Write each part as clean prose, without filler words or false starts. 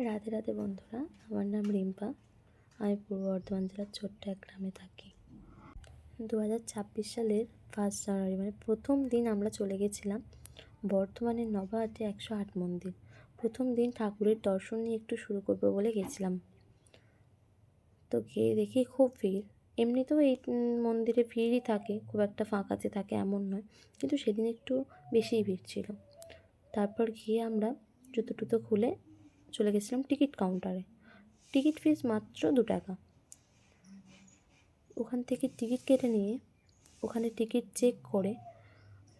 রাধে রাধে বন্ধুরা, আমার নাম রিম্পা। আমি পূর্ব বর্ধমান জেলার ছোট্ট এক গ্রামে থাকি। 2026 সালের 1 জানুয়ারি মানে প্রথম দিন আমরা চলে গেছিলাম বর্ধমানের নবাহাটে 108 মন্দির। প্রথম দিন ঠাকুরের দর্শন নিয়ে একটু শুরু করবো বলে গেছিলাম। তো গিয়ে দেখি খুব ভিড়। এমনিতেও এই মন্দিরে ভিড়ই থাকে, খুব একটা ফাঁকাতে থাকে এমন নয়, কিন্তু সেদিন একটু বেশিই ভিড় ছিল। তারপর গিয়ে আমরা জুতো টুতো খুলে চলে গেছিলাম টিকিট কাউন্টারে। টিকিট ফিস মাত্র 2 টাকা। ওখান থেকে টিকিট কেটে নিয়ে ওখানে টিকিট চেক করে,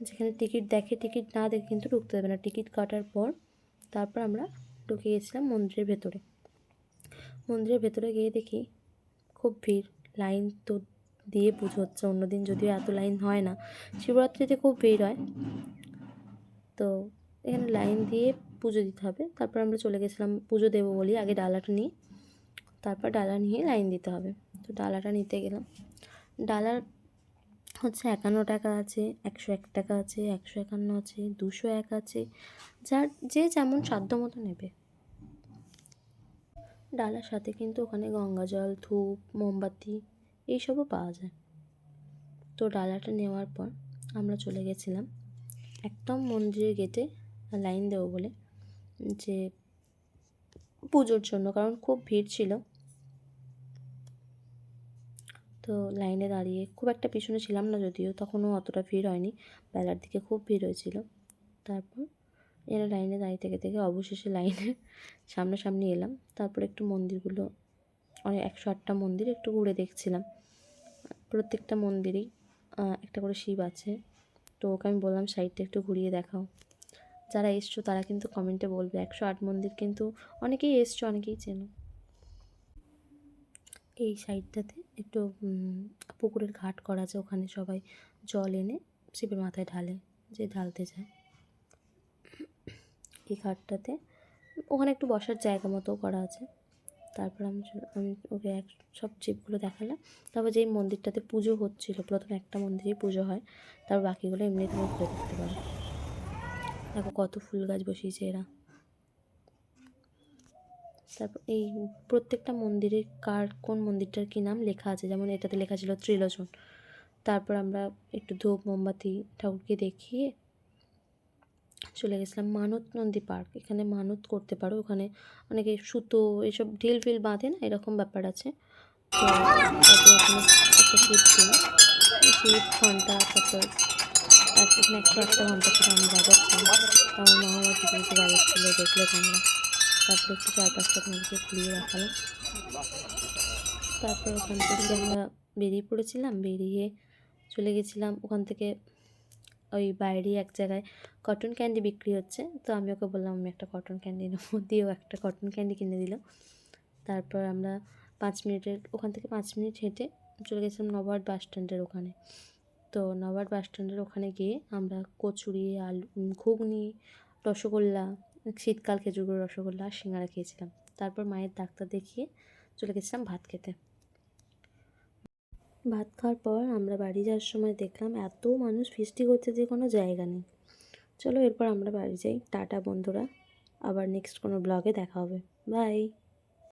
যেখানে টিকিট দেখে, টিকিট না দেখে কিন্তু ঢুকতে দেবে না। টিকিট কাটার পর তারপর আমরা ঢুকে গেছিলাম মন্দিরের ভেতরে। মন্দিরের ভেতরে গিয়ে দেখি খুব ভিড়, লাইন তো দিয়ে পুজো হচ্ছে। অন্যদিন যদিও এত লাইন হয় না, শিবরাত্রিতে খুব ভিড় হয়। তো এখানে লাইন দিয়ে পুজো দিতে হবে। তারপর আমরা চলে গেছিলাম পুজো দেবো বলি, আগে ডালাটা নিই, তারপর ডালা নিয়ে লাইন দিতে হবে। তো ডালাটা নিতে গেলাম। ডালার হচ্ছে 51 টাকা আছে, 101 টাকা আছে, 151 আছে, 201 আছে, যার যে যেমন সাধ্য মতো নেবে। ডালার সাথে কিন্তু ওখানে গঙ্গা জল, ধূপ, মোমবাতি এইসবও পাওয়া যায়। তো ডালাটা নেওয়ার পর আমরা চলে গেছিলাম একদম মন্দিরের গেটে লাইন দেবো বলে, যে পুজোর জন্য, কারণ খুব ভিড় ছিল। তো লাইনে দাঁড়িয়ে খুব একটা পিছনে ছিলাম না, যদিও তখনও অতটা ভিড় হয়নি, বেলার দিকে খুব ভিড় হয়েছিল। তারপর এরা লাইনে দাঁড়িয়ে থেকে থেকে অবশেষে লাইনের সামনাসামনি এলাম। তারপর একটু মন্দিরগুলো, অনেক 108টা মন্দির একটু ঘুরে দেখছিলাম। প্রত্যেকটা মন্দিরেই একটা করে শিব আছে। তো ওকে আমি বললাম সাইডটা একটু ঘুরিয়ে দেখাও। যারা এসছো তারা কিন্তু কমেন্টে বলবে, 108 মন্দির কিন্তু অনেকেই এসছো, অনেকেই চেনো। এই সাইডটাতে একটু পুকুরের ঘাট করা আছে, ওখানে সবাই জল এনে শিবের মাথায় ঢালে, যে ঢালতে যায়। এই ঘাটটাতে ওখানে একটু বসার জায়গা মতো করা আছে। তারপর আমি ওকে সব শিবগুলো দেখালাম। তারপর যেই মন্দিরটাতে পুজো হচ্ছিলো, প্রথমে একটা মন্দিরেই পুজো হয়, তারপর বাকিগুলো এমনি তুমি ঘুরে দেখতে পারো। দেখো কত ফুল গাছ বসিয়েছে এরা। তারপর এই প্রত্যেকটা মন্দিরে কোন মন্দিরটার কী নাম লেখা আছে, যেমন এটাতে লেখা ছিল ত্রিলোচন। তারপর আমরা একটু ধূপ মোমবাতি ঠাকুরকে দেখিয়ে চলে গেছিলাম মানত নন্দী পার্ক। এখানে মানত করতে পারো, ওখানে অনেকে সুতো এসব ঢিল ফিল বাঁধে না, এরকম ব্যাপার আছে। তো তারপর ওখানে একটা শিব ছিল, শিব ঘন্টা, তারপর এখানে 108টা ঘন্টা ছিল, আমি বাজাচ্ছিলাম। আমার মা আমার কিছু কিছু বাজাচ্ছিলো, দেখলে তোমরা। তারপরে একটু 4-5টা তোমাদেরকে ঘুরিয়ে দেখালাম। তারপর ওখান থেকে আমরা বেরিয়ে পড়েছিলাম, বেরিয়ে চলে গেছিলাম ওখান থেকে ওই বাইরে এক জায়গায় কটন ক্যান্ডি বিক্রি হচ্ছে। তো আমি ওকে বললাম আমি একটা কটন ক্যান্ডি নেবো, দিয়েও একটা কটন ক্যান্ডি কিনে দিল। তারপর আমরা 5 মিনিটের ওখান থেকে 5 মিনিট হেঁটে চলে গেছিলাম নবাহাট বাস স্ট্যান্ডের ওখানে। তো নবাহাট বাস স্ট্যান্ডের ওখানে গিয়ে আমরা কচুরি, আলু, ঘুগনি, রসগোল্লা, শীতকাল খেজুরগুড় রসগোল্লা আর সিঙ্গারা খেয়েছিলাম। তারপর মায়ের ডাক্তার দেখিয়ে চলে গেছিলাম ভাত খেতে। ভাত খাওয়ার পর আমরা বাড়ি যাওয়ার সময় দেখলাম এত মানুষ ফিস্টি করছে যে কোনো জায়গা নেই। চলো এরপর আমরা বাড়ি যাই। টাটা বন্ধুরা, আবার নেক্সট কোনো ব্লগে দেখা হবে। বাই।